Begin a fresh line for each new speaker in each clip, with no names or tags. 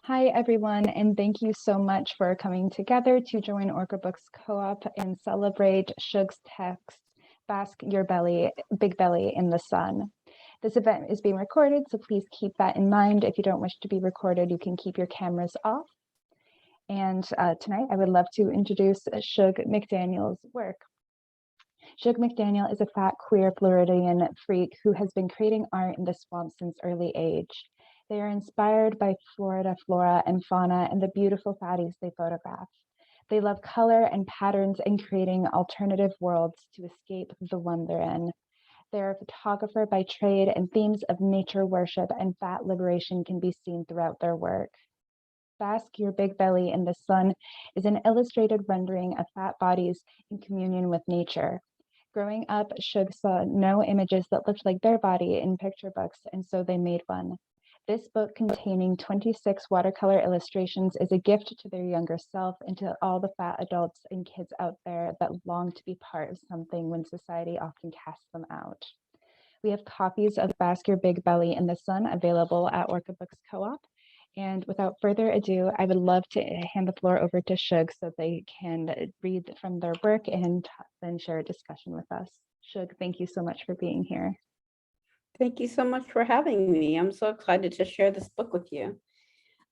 Hi, everyone, and thank you so much for coming together to join Orca Books Co-op and celebrate Shoog's text, Bask Your Big Belly in the Sun. This event is being recorded, so please keep that in mind. If you don't wish to be recorded, you can keep your cameras off. And tonight, I would love to introduce Shoog McDaniel's work. Shoog McDaniel is a fat, queer Floridian freak who has been creating art in the swamp since early age. They are inspired by Florida flora and fauna and the beautiful fatties they photograph. They love color and patterns and creating alternative worlds to escape the one they're in. They're a photographer by trade, and themes of nature worship and fat liberation can be seen throughout their work. Bask Your Big Belly in the Sun is an illustrated rendering of fat bodies in communion with nature. Growing up, Shoog saw no images that looked like their body in picture books, and so they made one. This book, containing 26 watercolor illustrations, is a gift to their younger self and to all the fat adults and kids out there that long to be part of something when society often casts them out. We have copies of Bask Your Big Belly in the Sun available at Orca Books Co-op. And without further ado, I would love to hand the floor over to Shoog so they can read from their work and then share a discussion with us. Shoog, thank you so much for being here.
Thank you so much for having me. I'm so excited to share this book with you.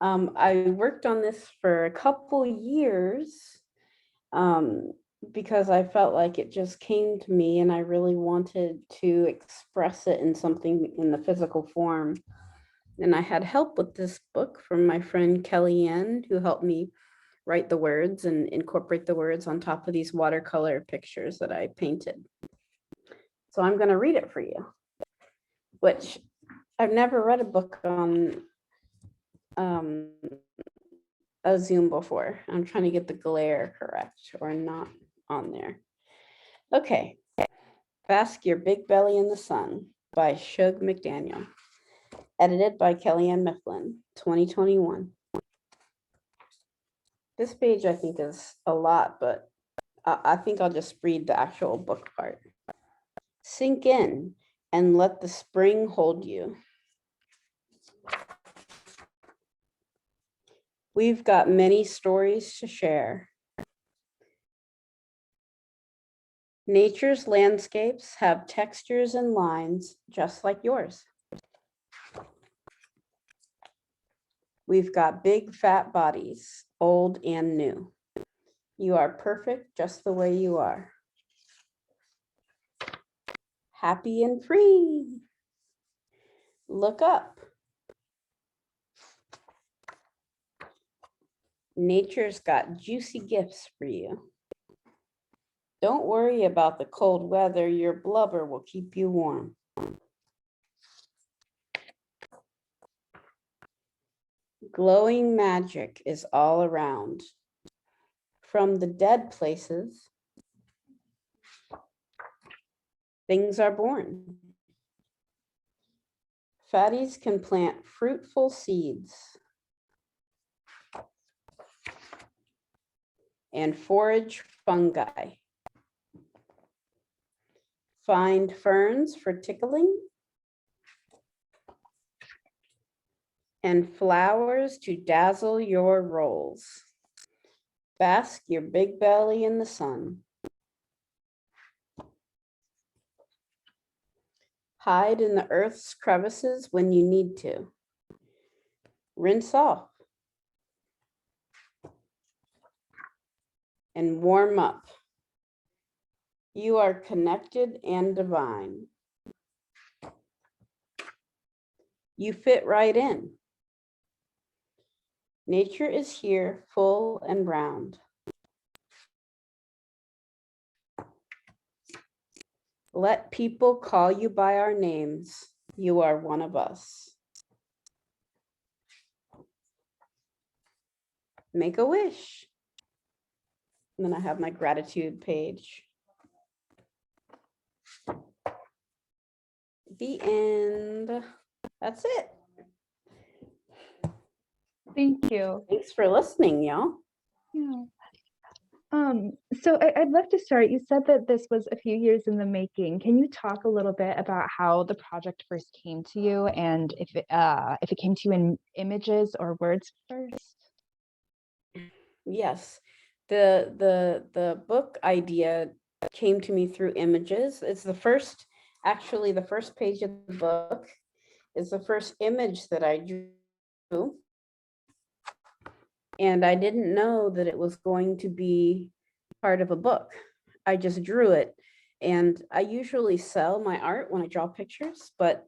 I worked on this for a couple years because I felt like it just came to me and I really wanted to express it in something in the physical form. And I had help with this book from my friend Kellyanne, who helped me write the words and incorporate the words on top of these watercolor pictures that I painted. So I'm going to read it for you, which I've never read a book on a Zoom before. I'm trying to get the glare correct or not on there. Okay. Bask Your Big Belly in the Sun by Shoog McDaniel. Edited by Kellyanne Mifflin, 2021. This page I think is a lot, but I think I'll just read the actual book part. Sink in and let the spring hold you. We've got many stories to share. Nature's landscapes have textures and lines just like yours. We've got big fat bodies, old and new. You are perfect just the way you are. Happy and free. Look up. Nature's got juicy gifts for you. Don't worry about the cold weather. Your blubber will keep you warm. Glowing magic is all around. From the dead places, things are born. Fatties can plant fruitful seeds and forage fungi. Find ferns for tickling and flowers to dazzle your rolls. Bask your big belly in the sun. Hide in the earth's crevices when you need to. Rinse off and warm up. You are connected and divine. You fit right in. Nature is here, full and round. Let people call you by our names. You are one of us. Make a wish. And then I have my gratitude page. The end. That's it.
Thank you.
Thanks for listening, y'all.
Yeah. So I'd love to start. You said that this was a few years in the making. Can you talk a little bit about how the project first came to you, and if it came to you in images or words first?
Yes, the book idea came to me through images. It's the first, actually, the first page of the book is the first image that I drew, and I didn't know that it was going to be part of a book. I just drew it, and I usually sell my art when I draw pictures, but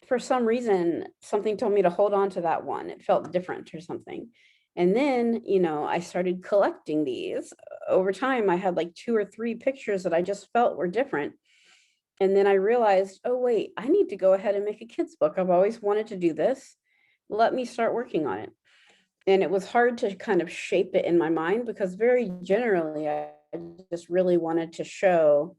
for some reason, something told me to hold on to that one. It felt different or something. And then, I started collecting these. Over time, I had like 2 or 3 pictures that I just felt were different. And then I realized, oh, wait, I need to go ahead and make a kid's book. I've always wanted to do this. Let me start working on it. And it was hard to kind of shape it in my mind because very generally, I just really wanted to show,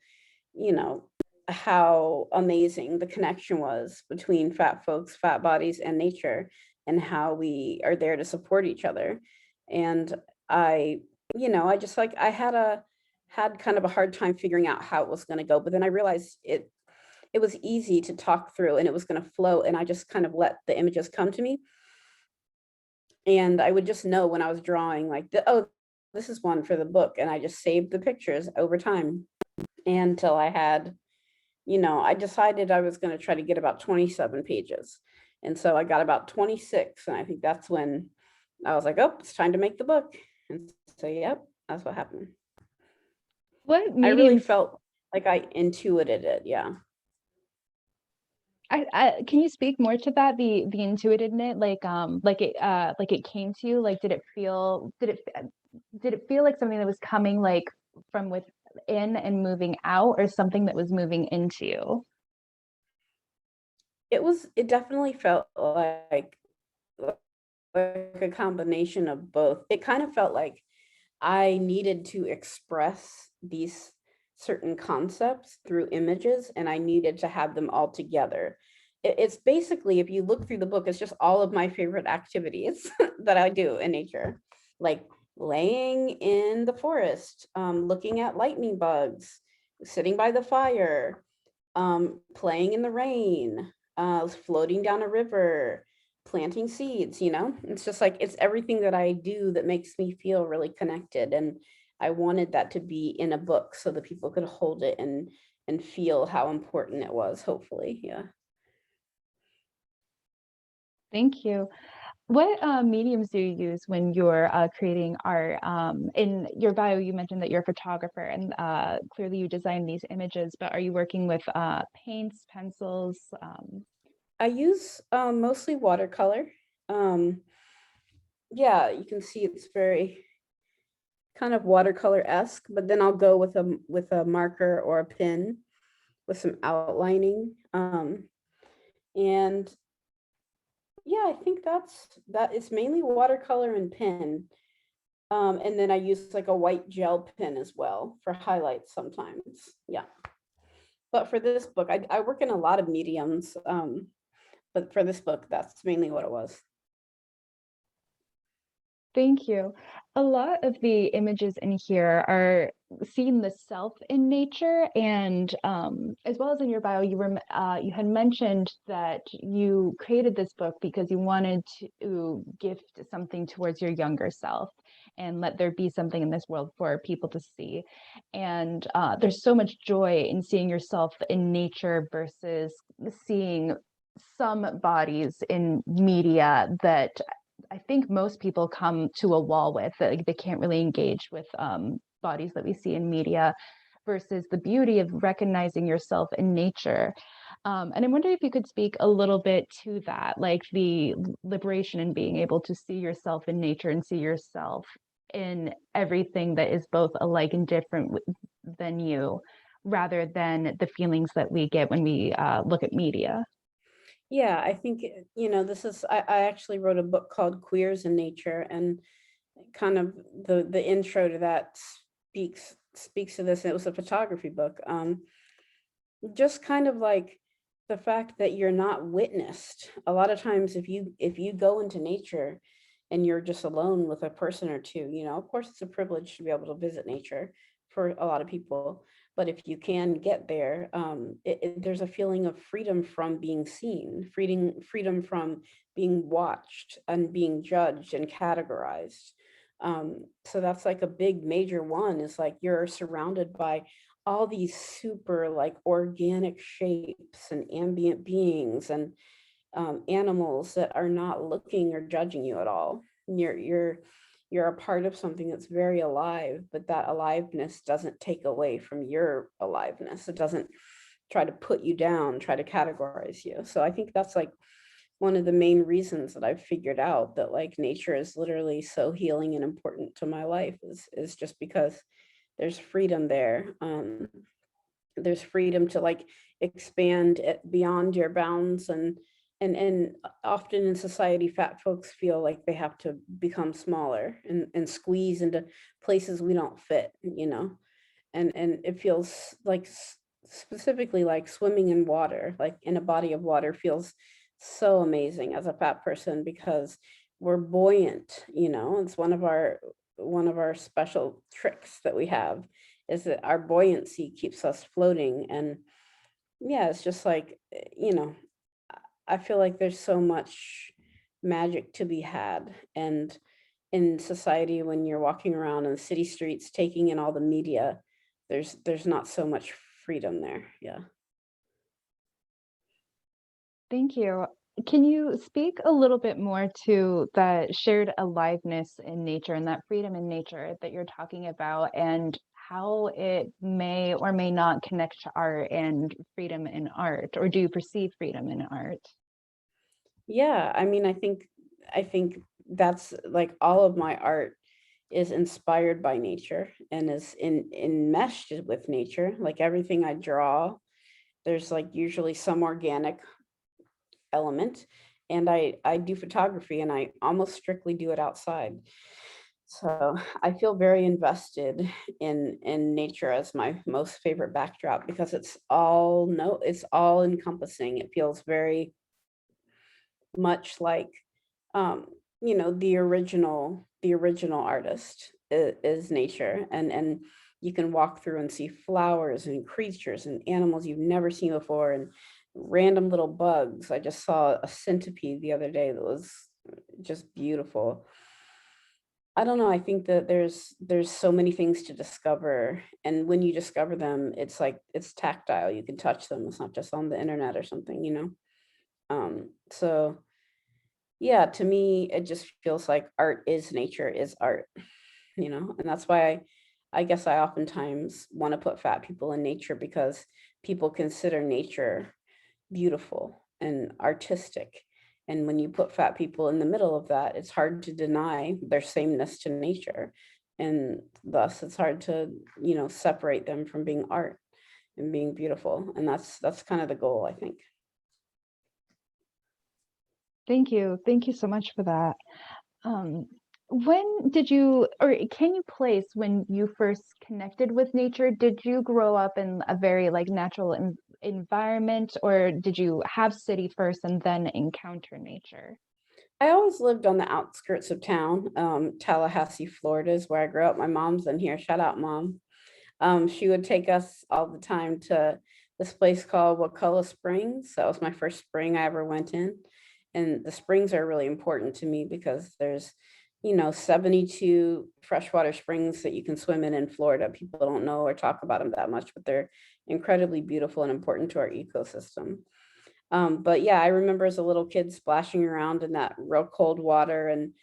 you know, how amazing the connection was between fat folks, fat bodies, and nature, and how we are there to support each other. And I just like I had kind of a hard time figuring out how it was going to go, but then I realized it was easy to talk through and it was going to flow, and I just kind of let the images come to me. And I would just know when I was drawing, like, oh, this is one for the book, and I just saved the pictures over time until I had, I decided I was going to try to get about 27 pages. And so I got about 26. And I think that's when I was like, oh, it's time to make the book. And so, yep, that's what happened.
What
I really
mediums?
felt like I intuited it. Yeah.
Can you speak more to that? The intuitiveness, like it came to you. Like, did it feel like something that was coming like from within and moving out, or something that was moving into you?
It definitely felt like a combination of both. It kind of felt like I needed to express these certain concepts through images, and I needed to have them all together. It's basically, if you look through the book, it's just all of my favorite activities that I do in nature, like laying in the forest, looking at lightning bugs, sitting by the fire, playing in the rain, floating down a river, planting seeds. It's just like it's everything that I do that makes me feel really connected. And I wanted that to be in a book so that people could hold it and feel how important it was, hopefully. Yeah.
Thank you. What mediums do you use when you're creating art? In your bio, you mentioned that you're a photographer, and clearly you design these images, but are you working with paints, pencils?
I use mostly watercolor. Um, yeah, you can see it's very kind of watercolor-esque, but then I'll go with a marker or a pen with some outlining. And yeah, I think that it's mainly watercolor and pen. And then I use like a white gel pen as well for highlights sometimes. Yeah. But for this book, I work in a lot of mediums. But for this book, that's mainly what it was.
Thank you. A lot of the images in here are seeing the self in nature, and as well as in your bio, you had mentioned that you created this book because you wanted to gift something towards your younger self and let there be something in this world for people to see. And there's so much joy in seeing yourself in nature versus seeing some bodies in media that I think most people come to a wall with. Like, they can't really engage with bodies that we see in media, versus the beauty of recognizing yourself in nature. And I wonder if you could speak a little bit to that, like the liberation in being able to see yourself in nature and see yourself in everything that is both alike and different than you, rather than the feelings that we get when we look at media.
Yeah, I think, I actually wrote a book called Queers in Nature, and kind of the intro to that speaks to this. It was a photography book. Just kind of like the fact that you're not witnessed. A lot of times if you go into nature, and you're just alone with a person or two, you know, of course it's a privilege to be able to visit nature for a lot of people, but if you can get there, there's a feeling of freedom from being seen, freedom from being watched and being judged and categorized. So that's like a big major one, is like you're surrounded by all these super like organic shapes and ambient beings and animals that are not looking or judging you at all. You're a part of something that's very alive, but that aliveness doesn't take away from your aliveness. It doesn't try to put you down, try to categorize you. So I think that's like one of the main reasons that I've figured out that like nature is literally so healing and important to my life, is just because there's freedom there. There's freedom to like expand it beyond your bounds, and often in society fat folks feel like they have to become smaller and squeeze into places we don't fit, you know. And it feels like specifically like swimming in water, like in a body of water, feels so amazing as a fat person because we're buoyant, you know. It's one of our special tricks that we have, is that our buoyancy keeps us floating. And yeah, it's just like, you know, I feel like there's so much magic to be had. And in society, when you're walking around in the city streets taking in all the media, there's not so much freedom there. Yeah.
Thank you. Can you speak a little bit more to that shared aliveness in nature and that freedom in nature that you're talking about, and how it may or may not connect to art and freedom in art, or do you perceive freedom in art?
Yeah, I mean, I think that's like all of my art is inspired by nature and is enmeshed with nature. Like everything I draw, there's like usually some organic element. And I do photography, and I almost strictly do it outside. So I feel very invested in nature as my most favorite backdrop, because it's all encompassing. It feels very much like, um you know, the original artist is nature. And you can walk through and see flowers and creatures and animals you've never seen before, and random little bugs. I just saw a centipede the other day that was just beautiful. I don't know, I think that there's so many things to discover, and when you discover them, it's like it's tactile, you can touch them. It's not just on the internet or something, you know. So yeah, to me, it just feels like art is nature is art, you know, and that's why I guess I oftentimes want to put fat people in nature, because people consider nature beautiful and artistic. And when you put fat people in the middle of that, it's hard to deny their sameness to nature. And thus it's hard to, you know, separate them from being art and being beautiful. And that's kind of the goal, I think.
Thank you. Thank you so much for that. Um, when did you, or can you place when you first connected with nature? Did you grow up in a very like natural environment, or did you have city first and then encounter nature?
I always lived on the outskirts of town. Tallahassee, Florida is where I grew up. My mom's in here. Shout out, mom. She would take us all the time to this place called Wakulla Springs. That was my first spring I ever went in. And the springs are really important to me because there's, you know, 72 freshwater springs that you can swim in Florida. People don't know or talk about them that much, but they're incredibly beautiful and important to our ecosystem. But yeah, I remember as a little kid splashing around in that real cold water. And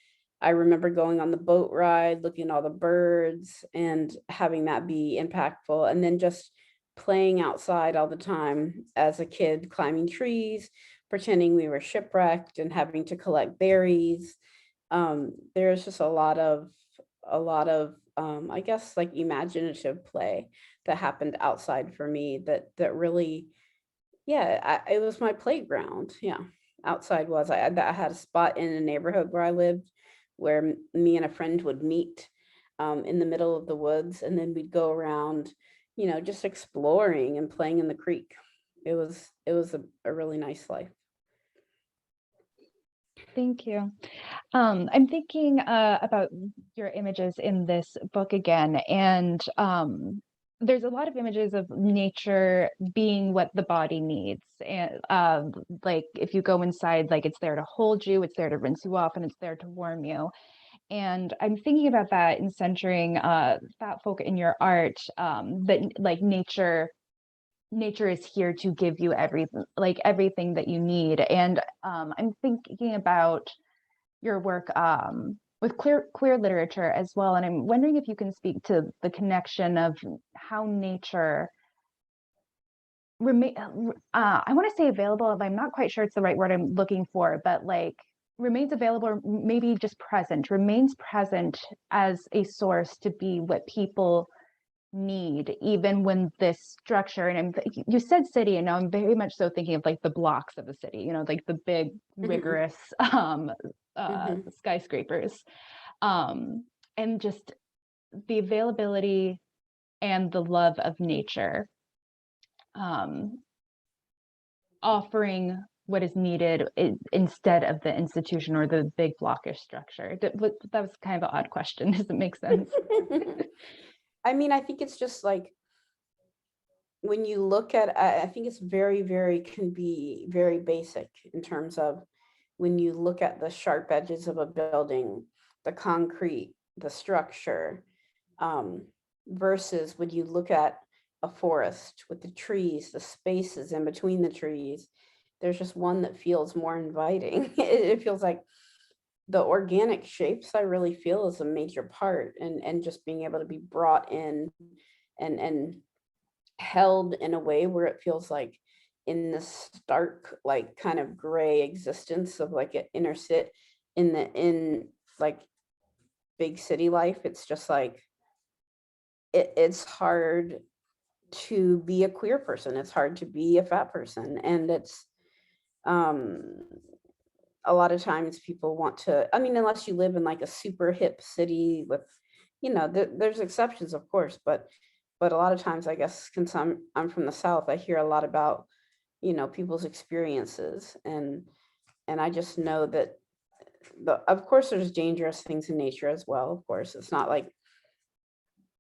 I remember going on the boat ride, looking at all the birds and having that be impactful. And then just playing outside all the time as a kid, climbing trees, pretending we were shipwrecked and having to collect berries. There's just a lot of I guess like imaginative play that happened outside for me, that really, yeah, it was my playground. Yeah, outside was. I had a spot in a neighborhood where I lived, where me and a friend would meet in the middle of the woods, and then we'd go around, you know, just exploring and playing in the creek. It was a really nice life.
Thank you. I'm thinking about your images in this book again, and there's a lot of images of nature being what the body needs. And like if you go inside, like it's there to hold you, it's there to rinse you off, and it's there to warm you. And I'm thinking about that in centering fat folk in your art, that like nature is here to give you everything that you need. And I'm thinking about your work with queer literature as well. And I'm wondering if you can speak to the connection of how nature remain. I want to say available, if I'm not quite sure it's the right word I'm looking for, but like remains available, or maybe just present, remains present as a source to be what people need, even when this structure, and you said city, and now I'm very much so thinking of like the blocks of the city, you know, like the big rigorous skyscrapers, and just the availability and the love of nature, offering what is needed instead of the institution or the big blockish structure. That was kind of an odd question. Does it make sense?
I mean, I think it's just like when you look at, I think it's can be very basic in terms of when you look at the sharp edges of a building, the concrete, the structure, versus when you look at a forest with the trees, the spaces in between the trees, there's just one that feels more inviting. It feels like the organic shapes, I really feel, is a major part, and just being able to be brought in and held in a way where it feels like in this stark, like kind of gray existence of like an inner sit in like big city life. It's just like it's hard to be a queer person. It's hard to be a fat person, and it's um a lot of times people want to, I mean, unless you live in like a super hip city with, you know, there's exceptions, of course, but a lot of times, I guess, since I'm from the South, I hear a lot about, you know, people's experiences, and I just know that of course there's dangerous things in nature as well. Of course, it's not like,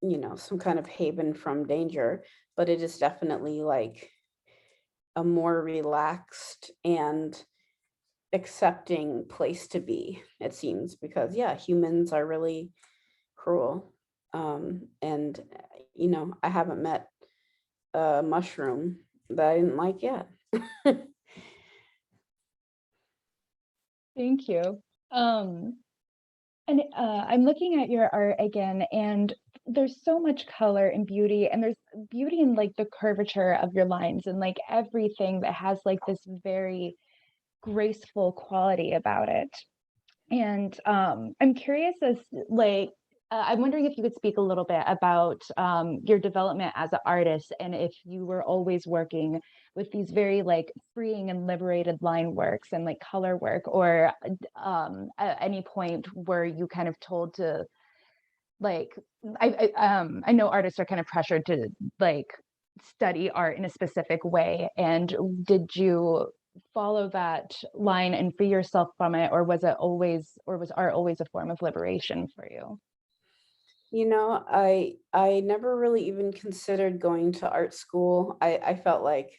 you know, some kind of haven from danger, but it is definitely like a more relaxed and accepting place to be, it seems, because yeah, humans are really cruel. And you know, I haven't met a mushroom that I didn't like yet.
Thank you. And I'm looking at your art again, and there's so much color and beauty, and there's beauty in like the curvature of your lines and like everything that has like this very graceful quality about it. And I'm curious as like I'm wondering if you could speak a little bit about your development as an artist, and if you were always working with these very like freeing and liberated line works and like color work, or at any point were you kind of told to like I know artists are kind of pressured to like study art in a specific way, and did you follow that line and free yourself from it, or was art always a form of liberation for you?
You know, I never really even considered going to art school. I felt like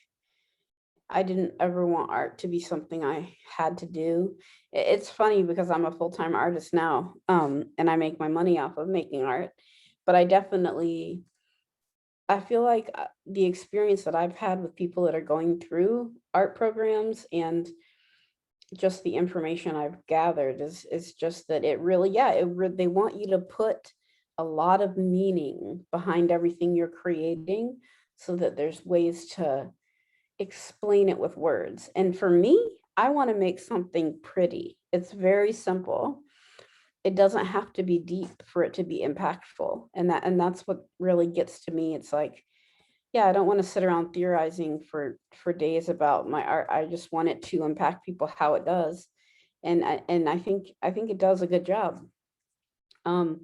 I didn't ever want art to be something I had to do. It's funny because I'm a full-time artist now, and I make my money off of making art, but I feel like the experience that I've had with people that are going through art programs and just the information I've gathered is just that it really, yeah, they want you to put a lot of meaning behind everything you're creating so that there's ways to explain it with words. And for me, I want to make something pretty. It's very simple. It doesn't have to be deep for it to be impactful. And that's what really gets to me. It's like, yeah, I don't want to sit around theorizing for days about my art. I just want it to impact people how it does. And I think it does a good job. Um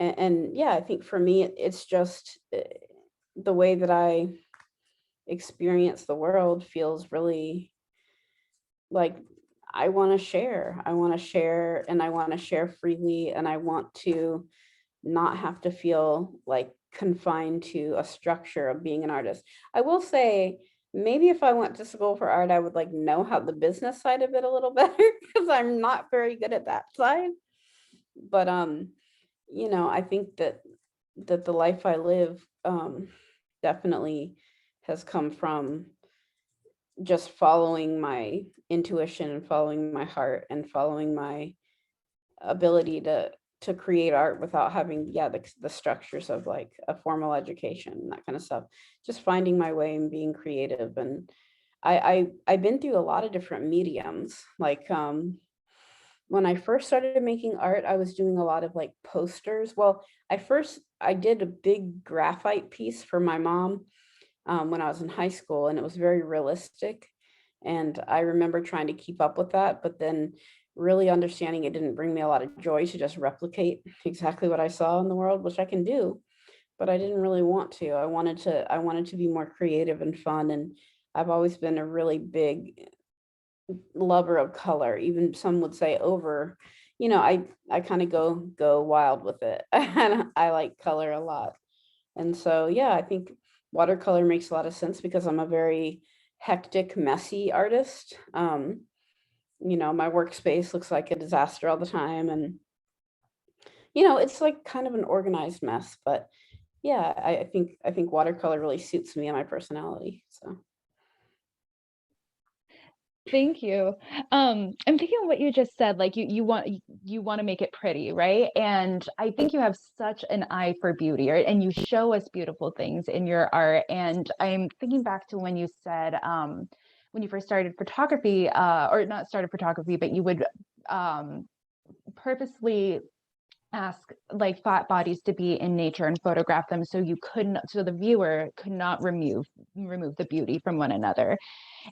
and yeah, I think for me it's just the way that I experience the world feels really like I want to share. I want to share, and I want to share freely, and I want to not have to feel like confined to a structure of being an artist. I will say, maybe if I went to school for art, I would like know how the business side of it a little better, because I'm not very good at that side. But I think that the life I live definitely has come from just following my intuition and following my heart and following my ability to create art without having the structures of like a formal education and that kind of stuff. Just finding my way and being creative. And I've been through a lot of different mediums. Like when I first started making art, I was doing a lot of like posters. Well, I did a big graphite piece for my mom when I was in high school, and it was very realistic. And I remember trying to keep up with that, but then really understanding it didn't bring me a lot of joy to just replicate exactly what I saw in the world, which I can do, but I didn't really want to. I wanted to be more creative and fun. And I've always been a really big lover of color. Even some would say over, I kind of go wild with it. And I like color a lot. And so, yeah, I think watercolor makes a lot of sense because I'm a very hectic, messy artist. My workspace looks like a disaster all the time. And, it's like kind of an organized mess. But yeah, I think watercolor really suits me and my personality. So
Thank you. I'm thinking of what you just said, like you want to make it pretty, right? And I think you have such an eye for beauty, right? And you show us beautiful things in your art. And I'm thinking back to when you said when you first started photography, or not started photography, but you would purposely ask like fat bodies to be in nature and photograph them so the viewer could not remove the beauty from one another.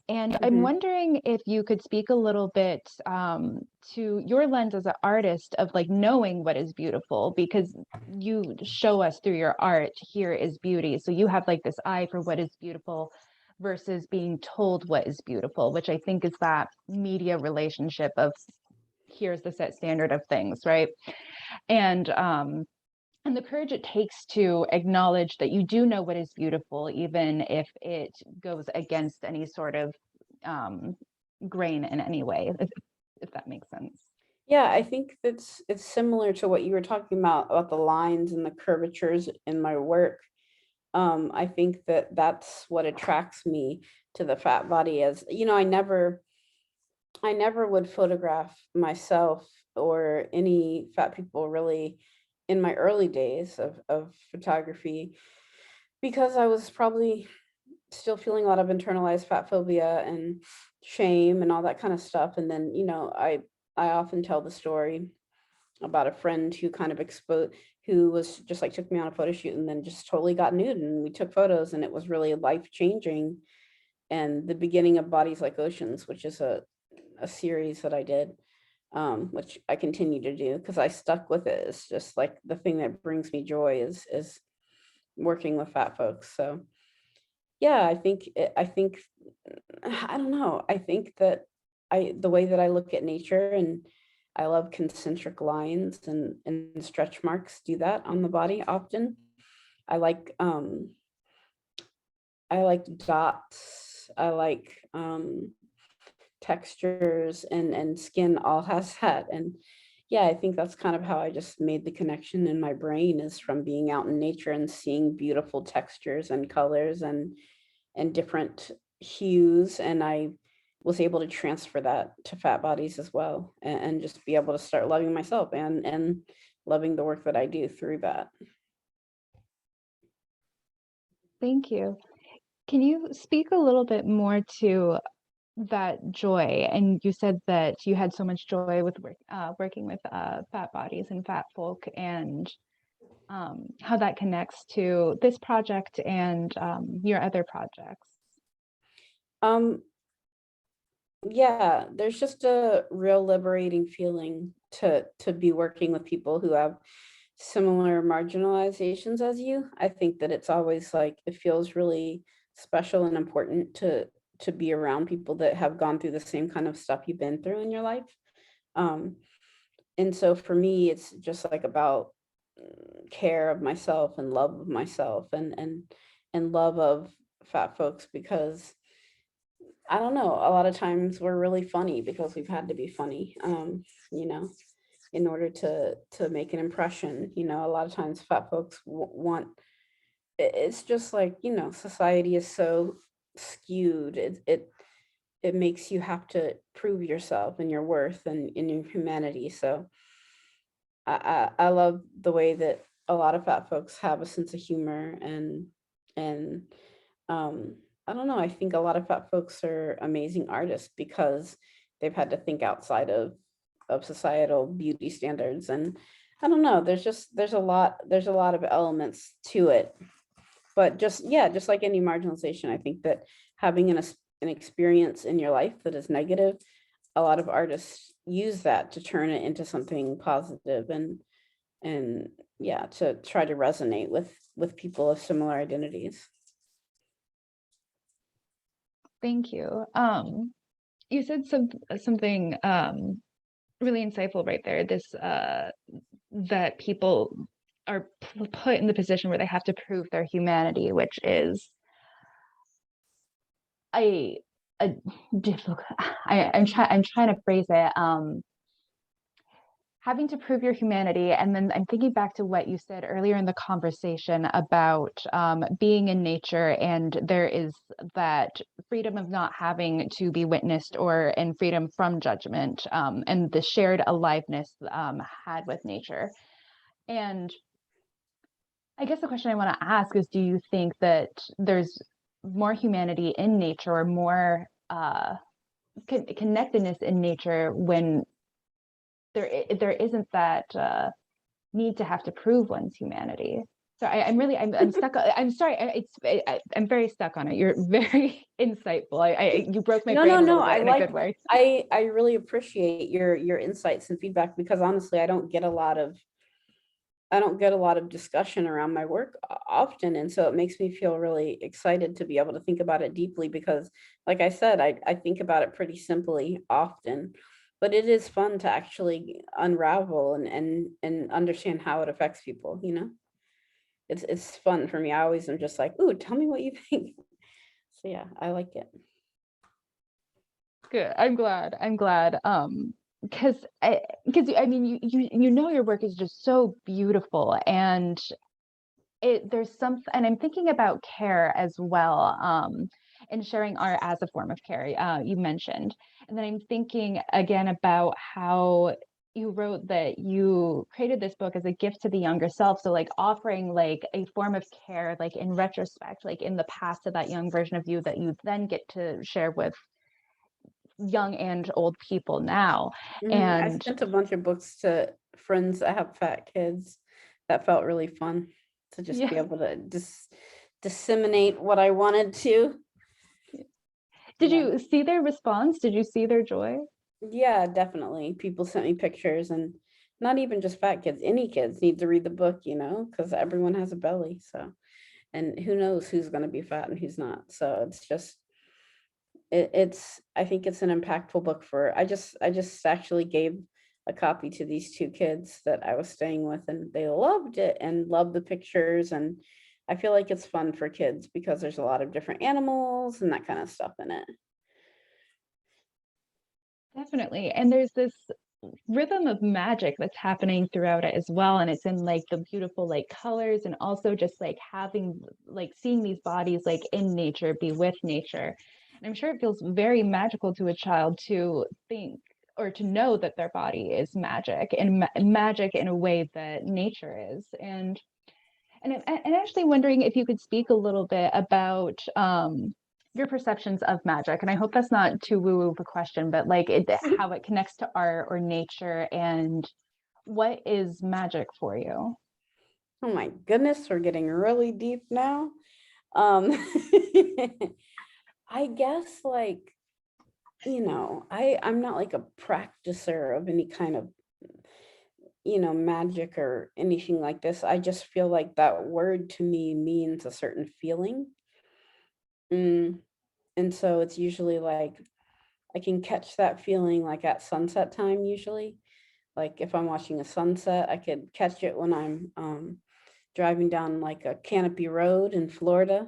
And I'm
mhm.
wondering if you could speak a little bit to your lens as an artist of like knowing what is beautiful, because you show us through your art, here is beauty. So you have like this eye for what is beautiful versus being told what is beautiful, which I think is that media relationship of here's the set standard of things, right? And and the courage it takes to acknowledge that you do know what is beautiful, even if it goes against any sort of um, grain in any way, if that makes sense.
Yeah, I think it's similar to what you were talking about the lines and the curvatures in my work. I think that that's what attracts me to the fat body. As I never would photograph myself or any fat people really in my early days of photography, because I was probably still feeling a lot of internalized fat phobia and shame and all that kind of stuff. And then, I often tell the story about a friend who kind of exposed, who was just like took me on a photo shoot and then just totally got nude and we took photos and it was really life changing. And the beginning of Bodies Like Oceans, which is a series that I did, which I continue to do because I stuck with it. It's just like the thing that brings me joy is working with fat folks. So yeah, I think I don't know. I think that the way that I look at nature, and I love concentric lines and stretch marks do that on the body often. I like I like dots. I like textures, and skin all has that. And yeah, I think that's kind of how I just made the connection in my brain, is from being out in nature and seeing beautiful textures and colors and different hues. And I was able to transfer that to fat bodies as well, and just be able to start loving myself and loving the work that I do through that.
Thank you. Can you speak a little bit more to that joy? And you said that you had so much joy with working with fat bodies and fat folk, and how that connects to this project and your other projects.
Um, yeah, there's just a real liberating feeling to be working with people who have similar marginalizations as you. I think that it's always like it feels really special and important to be around people that have gone through the same kind of stuff you've been through in your life. And so for me, it's just like about care of myself and love of myself, and love of fat folks, because I don't know, a lot of times we're really funny because we've had to be funny, you know, in order to make an impression. You know, a lot of times fat folks want, it's just like, you know, society is so skewed. It makes you have to prove yourself and your worth and your humanity. So I love the way that a lot of fat folks have a sense of humor, and um I don't know, I think a lot of fat folks are amazing artists because they've had to think outside of societal beauty standards. And I don't know, there's a lot of elements to it. But just, yeah, just like any marginalization, I think that having an experience in your life that is negative, a lot of artists use that to turn it into something positive, and yeah, to try to resonate with people of similar identities.
Thank you. You said something really insightful right there. This that people are put in the position where they have to prove their humanity, which is a difficult. I'm trying to phrase it. Having to prove your humanity, and then I'm thinking back to what you said earlier in the conversation about being in nature, and there is that freedom of not having to be witnessed, or and freedom from judgment, and the shared aliveness had with nature. And I guess the question I want to ask is, do you think that there's more humanity in nature, or more connectedness in nature, when there isn't that need to have to prove one's humanity? So I'm stuck. I'm sorry. I'm very stuck on it. You're very insightful. You broke my brain a little bit in a good way.
I really appreciate your insights and feedback, because honestly, I don't get a lot of discussion around my work often. And so it makes me feel really excited to be able to think about it deeply, because like I said, I think about it pretty simply often, but it is fun to actually unravel and understand how it affects people, you know? It's fun for me. I always am just like, ooh, tell me what you think. So yeah, I like it.
Good. I'm glad. Because I mean, you know, your work is just so beautiful, and there's some, and I'm thinking about care as well, and sharing art as a form of care, you mentioned. And then I'm thinking again about how you wrote that you created this book as a gift to the younger self, so like offering like a form of care, like in retrospect, like in the past, to that young version of you that you then get to share with young and old people now.
I
And
sent a bunch of books to friends that have fat kids. That felt really fun to just be
yeah,
able to disseminate what I wanted to.
did
Yeah.
you see their response? Did you see their joy?
Yeah, definitely. People sent me pictures, and not even just fat kids, any kids need to read the book, you know, because everyone has a belly. So, and who knows who's going to be fat and who's not. So it's just, it's, I think it's an impactful book for, I just actually gave a copy to these two kids that I was staying with, and they loved it and loved the pictures. And I feel like it's fun for kids because there's a lot of different animals and that kind of stuff in it.
Definitely. And there's this rhythm of magic that's happening throughout it as well. And it's in like the beautiful like colors, and also just like having like seeing these bodies like in nature, be with nature. And I'm sure it feels very magical to a child to think, or to know that their body is magic, and magic in a way that nature is. And actually wondering if you could speak a little bit about your perceptions of magic. And I hope that's not too woo-woo of a question, but like how it connects to art or nature, and what is magic for you?
Oh my goodness, we're getting really deep now. Um, I guess like, you know, I'm not like a practicer of any kind of, you know, magic or anything like this. I just feel like that word to me means a certain feeling. Mm. And so it's usually like I can catch that feeling like at sunset time usually. Like if I'm watching a sunset, I could catch it when I'm driving down like a canopy road in Florida.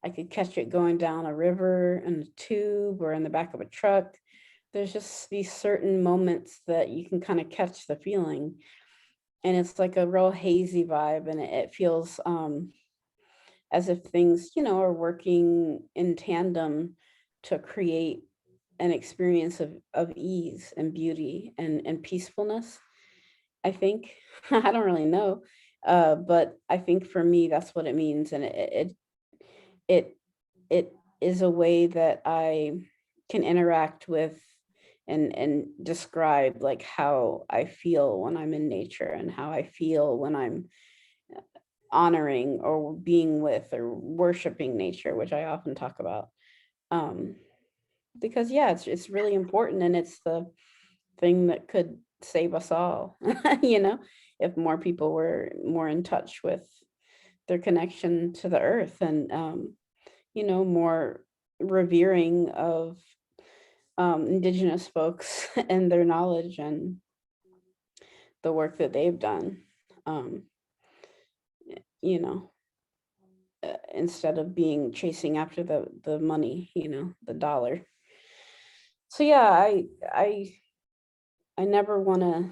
I could catch it going down a river in a tube or in the back of a truck. There's just these certain moments that you can kind of catch the feeling. And it's like a real hazy vibe, and it feels as if things, are working in tandem to create an experience of ease and beauty and peacefulness. I think I don't really know, but I think for me that's what it means, and it it is a way that I can interact with and describe like how I feel when I'm in nature and how I feel when I'm honoring or being with or worshiping nature, which I often talk about. Um, because yeah, it's really important, and it's the thing that could save us all, if more people were more in touch with their connection to the earth, and more revering of indigenous folks and their knowledge and the work that they've done. Um, you know, instead of being chasing after the money, the dollar. So yeah, I never want to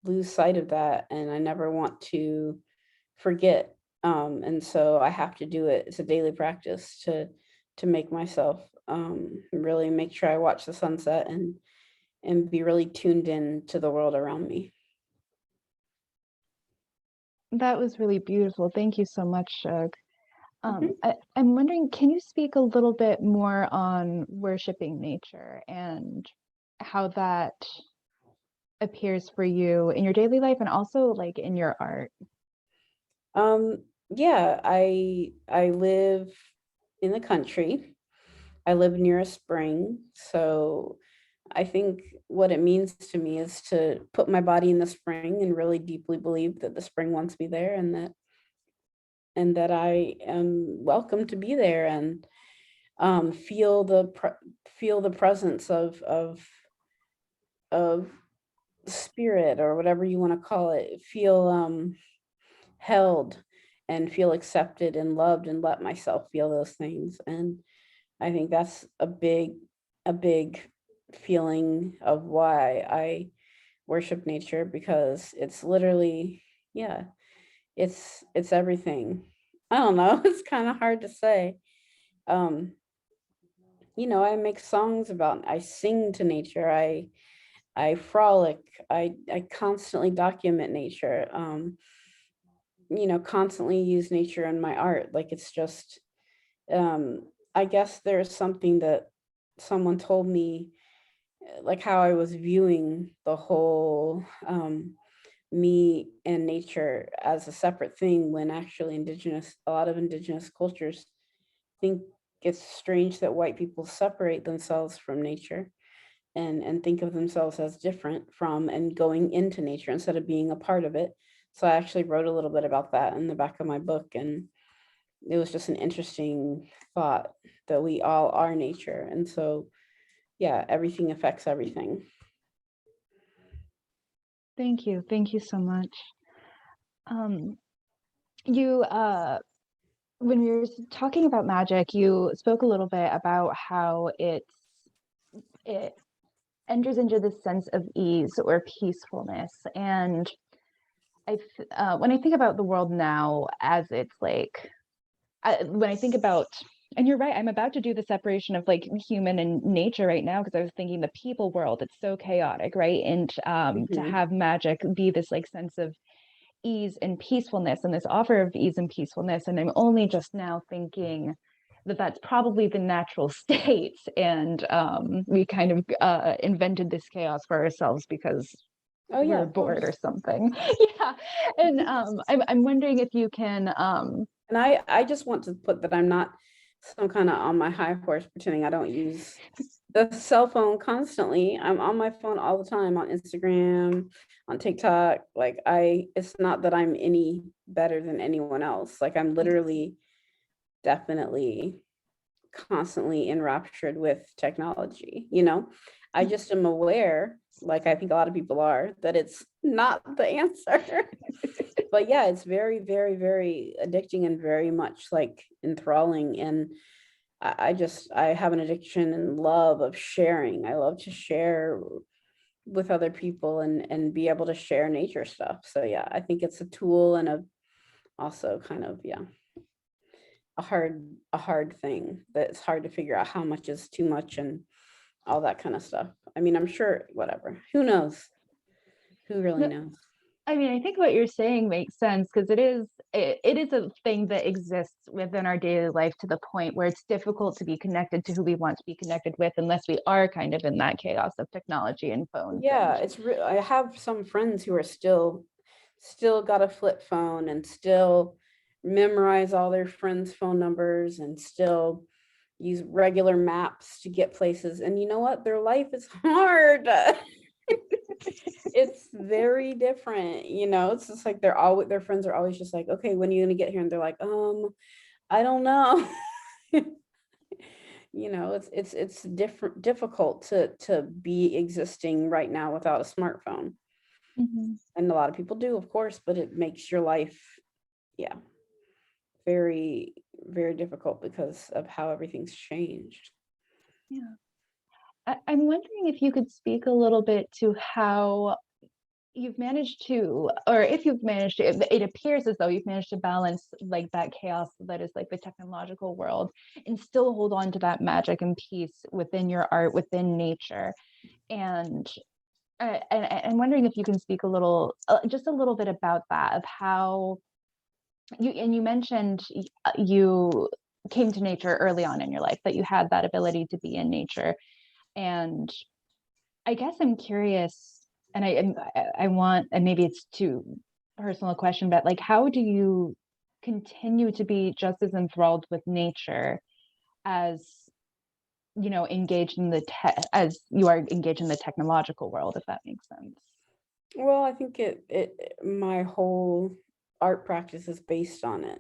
lose sight of that, and I never want to forget. And so I have to do it. It's a daily practice to make myself really make sure I watch the sunset and be really tuned in to the world around me.
That was really beautiful. Thank you so much, Shug.
Mhm.
I'm wondering, can you speak a little bit more on worshiping nature and how that appears for you in your daily life and also like in your art?
Yeah, I live in the country. I live near a spring, so I think what it means to me is to put my body in the spring and really deeply believe that the spring wants me there, and that I am welcome to be there, and feel the presence of spirit, or whatever you want to call it. Feel held and feel accepted and loved, and let myself feel those things. And I think that's a big feeling of why I worship nature, because it's literally, yeah, it's everything. I don't know, it's kind of hard to say. Um, I make songs about, I sing to nature, I frolic, I constantly document nature, constantly use nature in my art. Like it's just um I guess there's something that someone told me, like how I was viewing the whole me and nature as a separate thing, when actually a lot of indigenous cultures think it's strange that white people separate themselves from nature, and think of themselves as different from and going into nature instead of being a part of it. So I actually wrote a little bit about that in the back of my book, and it was just an interesting thought that we all are nature. And so, yeah, everything affects everything.
Thank you. Thank you so much. You when we were talking about magic, you spoke a little bit about how it enters into this sense of ease or peacefulness. And when I think about the world now, as it's like, when I think about, and you're right, I'm about to do the separation of like human and nature right now, because I was thinking the people world, it's so chaotic, right? And to
Mhm.
have magic be this like sense of ease and peacefulness, and this offer of ease and peacefulness, and I'm only just now thinking that that's probably the natural state, and we kind of invented this chaos for ourselves because
Oh yeah,
we're
of
bored or
course.
something. Yeah. And I'm wondering if you can
And I just want to put that I'm not some kind of on my high horse pretending I don't use the cell phone constantly. I'm on my phone all the time, on Instagram, on TikTok. Like it's not that I'm any better than anyone else. Like I'm literally definitely constantly enraptured with technology, you know. I just am aware, like I think a lot of people are, that it's not the answer. But yeah, it's very, very, very addicting and very much like enthralling. And I have an addiction and love of sharing. I love to share with other people and be able to share nature stuff. So yeah, I think it's a tool and a also kind of, yeah, a hard thing that it's hard to figure out how much is too much and all that kind of stuff. I mean, I'm sure whatever. Who knows? Who really
No,
knows?
I mean, I think what you're saying makes sense because it is a thing that exists within our daily life to the point where it's difficult to be connected to who we want to be connected with unless we are kind of in that chaos of technology and phones.
Yeah,
And
it's real. I have some friends who are still got a flip phone and still memorize all their friends' phone numbers and still use regular maps to get places. And you know what? Their life is hard. It's very different, you know. It's just like their friends are always just like, okay, when are you gonna get here? And they're like, I don't know. You know, it's difficult to be existing right now without a smartphone.
Mhm.
And a lot of people do, of course, but it makes your life, yeah, very, very difficult because of how everything's changed.
Yeah. I'm wondering if you could speak a little bit to how you've managed to, or if you've managed to, it appears as though you've managed to balance like that chaos that is like the technological world and still hold on to that magic and peace within your art, within nature. And I'm wondering if you can speak a little, just a little bit about that, of how you mentioned you came to nature early on in your life, that you had that ability to be in nature. And I guess I'm curious, and I want, and maybe it's too personal a question, but like, how do you continue to be just as enthralled with nature as engaged in as you are engaged in the technological world, if that makes sense?
Well, I think my whole art practice is based on it.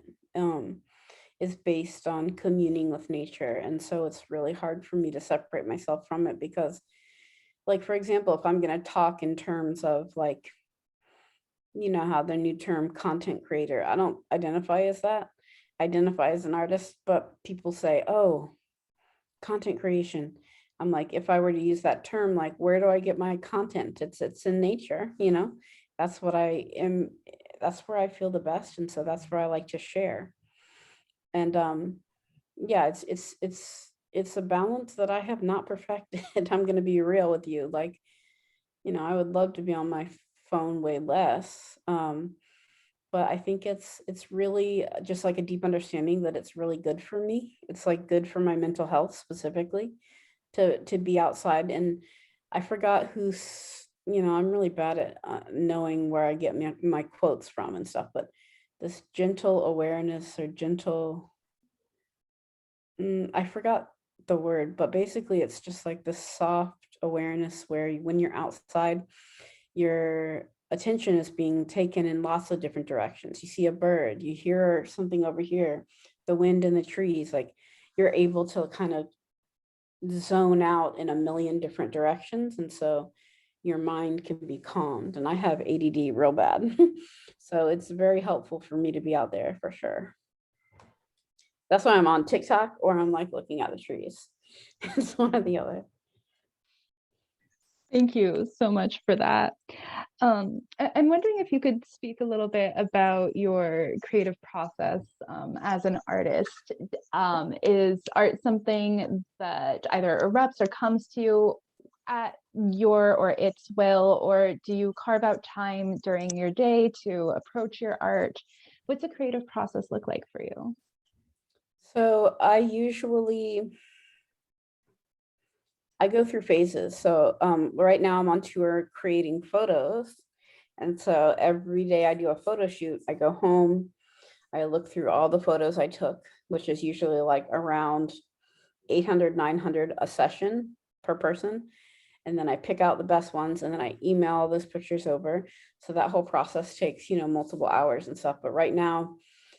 Is based on communing with nature. And so it's really hard for me to separate myself from it because, like, for example, if I'm going to talk in terms of like, you know, how the new term content creator, I don't identify as that. I identify as an artist, but people say, oh, content creation. I'm like, if I were to use that term, like, where do I get my content? It's in nature, you know. That's what I am. That's where I feel the best, and so that's where I like to share. And yeah, it's a balance that I have not perfected. I'm going to be real with you. Like, you know, I would love to be on my phone way less. But I think it's really just like a deep understanding that it's really good for me. It's like good for my mental health specifically to be outside. And I forgot you know, I'm really bad at knowing where I get my quotes from and stuff, but this gentle awareness or gentle, I forgot the word, but basically it's just like this soft awareness where when you're outside, your attention is being taken in lots of different directions. You see a bird, you hear something over here, the wind in the trees, like you're able to kind of zone out in a million different directions. And so your mind can be calmed. And I have ADD real bad. So it's very helpful for me to be out there for sure. That's why I'm on TikTok or I'm like looking at the trees. It's one or the other.
Thank you so much for that. I'm wondering if you could speak a little bit about your creative process as an artist. Is art something that either erupts or comes to you at your or its will, or do you carve out time during your day to approach your art? What's a creative process look like for you?
So I go through phases. So right now I'm on tour creating photos. And so every day I do a photo shoot. I go home, I look through all the photos I took, which is usually like around 800, 900 a session per person. And then I pick out the best ones and then I email all those pictures over. So that whole process takes, you know, multiple hours and stuff. But right now,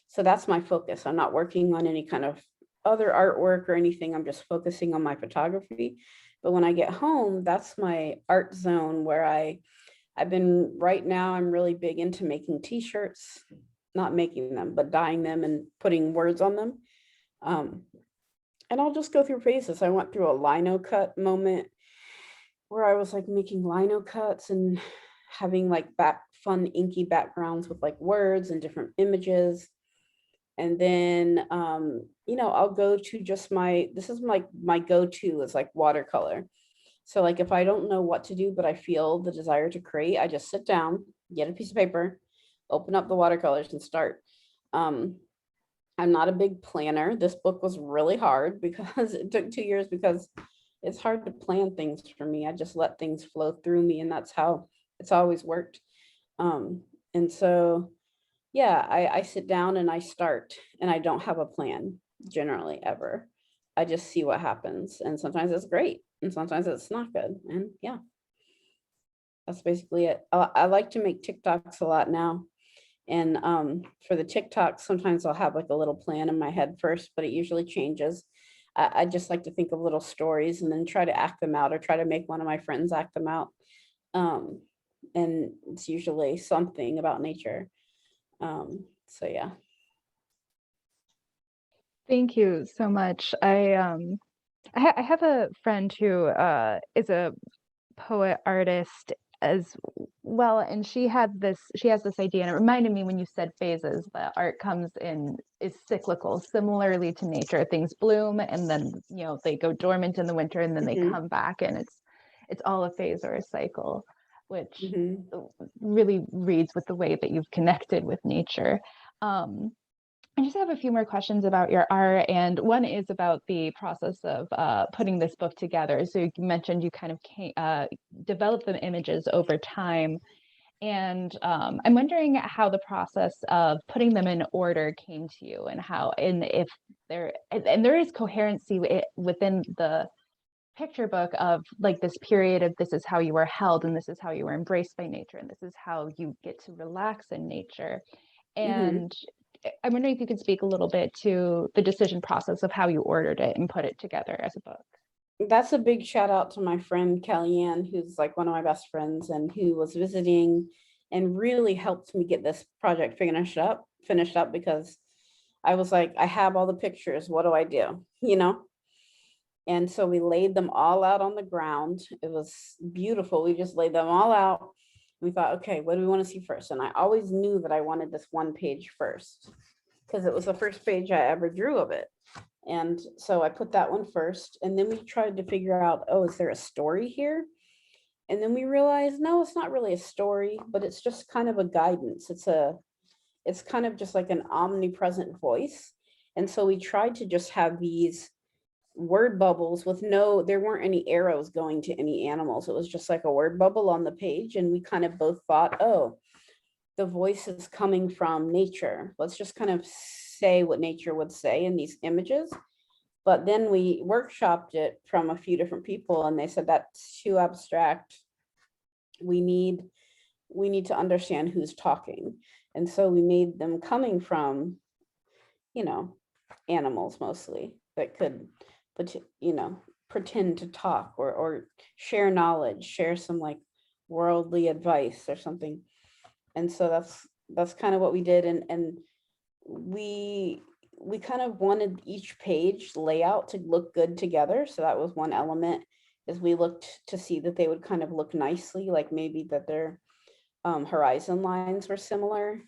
so that's my focus. I'm not working on any kind of other artwork or anything. I'm just focusing on my photography. But when I get home, that's my art zone where I've been right now, I'm really big into making t-shirts, not making them, but dyeing them and putting words on them. Um, and I'll just go through phases. I went through a lino cut moment where I was like making lino cuts and having like fun inky backgrounds with like words and different images. And then I'll go to just this is my go-to is like watercolor. So like if I don't know what to do, but I feel the desire to create, I just sit down, get a piece of paper, open up the watercolors and start. Um, I'm not a big planner. This book was really hard because it took 2 years because it's hard to plan things for me. I just let things flow through me, and that's how it's always worked. And so, yeah, I sit down and I start, and I don't have a plan generally ever. I just see what happens, and sometimes it's great, and sometimes it's not good. And yeah, that's basically it. I like to make TikToks a lot now. And for the TikToks, sometimes I'll have like a little plan in my head first, but it usually changes. I just like to think of little stories and then try to act them out or try to make one of my friends act them out. Um, and it's usually something about nature. So yeah.
Thank you so much. I have a friend who is a poet artist as well, and she has this idea, and it reminded me when you said phases, that art comes in is cyclical, similarly to nature. Things bloom and then they go dormant in the winter and then they
Mhm,
come back, and it's all a phase or a cycle, which
mhm.
really reads with the way that you've connected with nature. I just have a few more questions about your art, and one is about the process of putting this book together. So you mentioned you kind of developed the images over time, and I'm wondering how the process of putting them in order came to you, and how, and if there is coherency within the picture book of like this period of this is how you were held, and this is how you were embraced by nature, and this is how you get to relax in nature.
Mhm.
And I'm wondering if you could speak a little bit to the decision process of how you ordered it and put it together as a book.
That's a big shout out to my friend Kellyanne, who's like one of my best friends and who was visiting and really helped me get this project finished up because I was like, I have all the pictures. What do I do? And so we laid them all out on the ground. It was beautiful. We just laid them all out. We thought, okay, what do we want to see first? And I always knew that I wanted this one page first because it was the first page I ever drew of it. And so I put that one first. And then we tried to figure out, oh, is there a story here? And then we realized, no, it's not really a story, but it's just kind of a guidance. It's kind of just like an omnipresent voice. And so we tried to just have these word bubbles with there weren't any arrows going to any animals. It was just like a word bubble on the page. And we kind of both thought, oh, the voice is coming from nature. Let's just kind of say what nature would say in these images. But then we workshopped it from a few different people and they said that's too abstract. We need to understand who's talking. And so we made them coming from, you know, animals mostly that could, but pretend to talk or share knowledge, share some like worldly advice or something. And so that's kind of what we did. And we kind of wanted each page layout to look good together. So that was one element, is we looked to see that they would kind of look nicely, like maybe that their horizon lines were similar.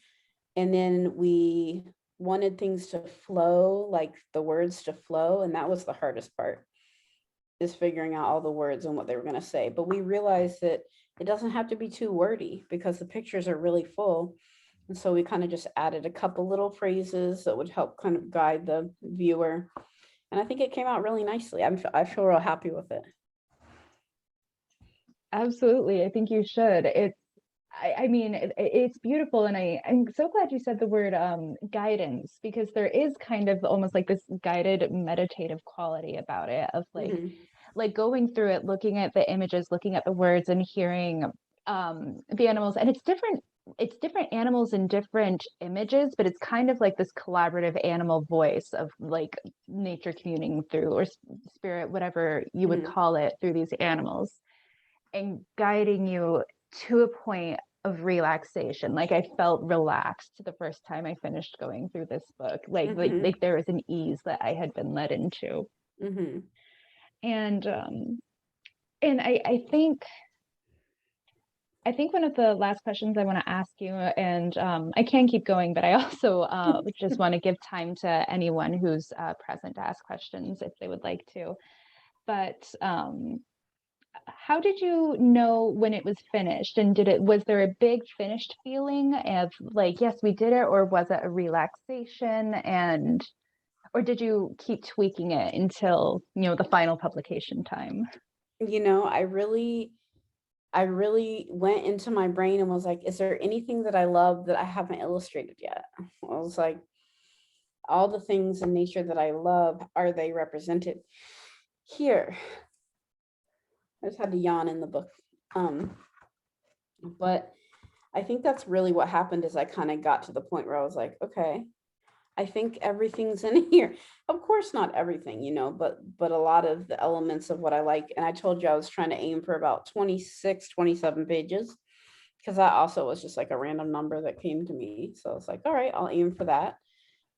And then we wanted things to flow, like the words to flow. And that was the hardest part, is figuring out all the words and what they were going to say. But we realized that it doesn't have to be too wordy because the pictures are really full. And so we kind of just added a couple little phrases that would help kind of guide the viewer. And I think it came out really nicely. I feel real happy with it.
Absolutely, I think you should. I mean, it's beautiful, and I'm so glad you said the word guidance, because there is kind of almost like this guided meditative quality about it, of
Mhm.
like going through it, looking at the images, looking at the words, and hearing the animals. And it's different it's different animals in different images, but it's kind of like this collaborative animal voice of like nature communing through, or spirit, whatever you would call it, through these animals and guiding you to a point of relaxation. Like I felt relaxed the first time I finished going through this book. Like there was an ease that I had been led into. And I think one of the last questions I want to ask you, and I can keep going, but I also just want to give time to anyone who's present to ask questions if they would like to. But how did you know when it was finished? And was there a big finished feeling of like, yes, we did it, or was it a relaxation? Or did you keep tweaking it until, the final publication time?
I really went into my brain and was like, is there anything that I love that I haven't illustrated yet? I was like, all the things in nature that I love, are they represented here? I just had to yawn in the book. But I think that's really what happened, is I kind of got to the point where I was like, okay, I think everything's in here. Of course, not everything, but a lot of the elements of what I like. And I told you I was trying to aim for about 26, 27 pages, because that also was just like a random number that came to me. So I was like, all right, I'll aim for that.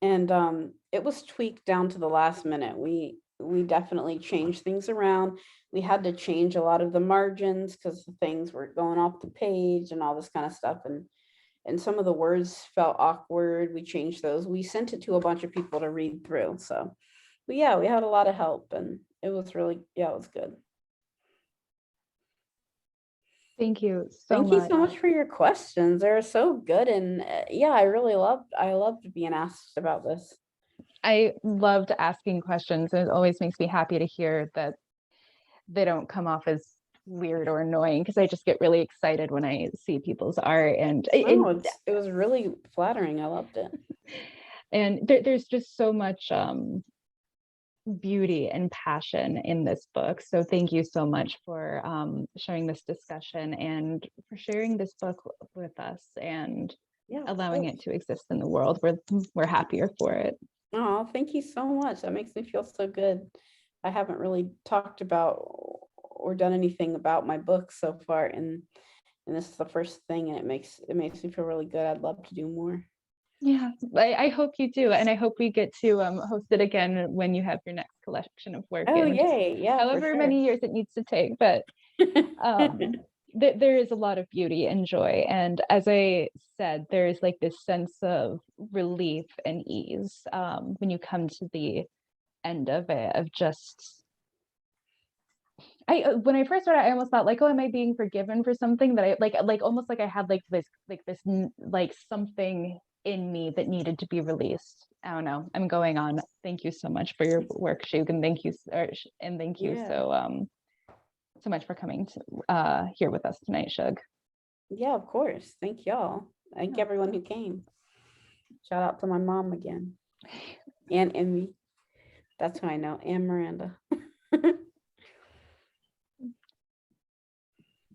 And it was tweaked down to the last minute. We definitely changed things around. We had to change a lot of the margins because things were going off the page and all this kind of stuff. And some of the words felt awkward. We changed those. We sent it to a bunch of people to read through. So, but yeah, we had a lot of help, and it was really, it was good.
Thank you so
Thank
much.
you so much for your questions. They're so good. And yeah, I loved being asked about this.
I loved asking questions. It always makes me happy to hear that they don't come off as weird or annoying, because I just get really excited when I see people's art. And
it was really flattering. I loved it.
And there's just so much beauty and passion in this book. So thank you so much for sharing this discussion and for sharing this book with us, and allowing it to exist in the world. We're happier for it.
Oh, thank you so much. That makes me feel so good. I haven't really talked about or done anything about my book so far, and this is the first thing, and it makes me feel really good. I'd love to do more.
Yeah, I hope you do, and I hope we get to host it again when you have your next collection of work.
Oh, yay! Yeah,
however many years it needs to take, but there is a lot of beauty and joy, and as I said, there is like this sense of relief and ease when you come to the end of it, of just. When I first started, I almost thought like, oh, am I being forgiven for something that I like almost like I had like this something in me that needed to be released. I don't know. I'm going on. Thank you so much for your work, Shoog, and thank you so much for coming to here with us tonight, Shoog.
Yeah, of course. Thank y'all. Thank everyone who came. Shout out to my mom again, and Emmy. That's who I know, and Miranda.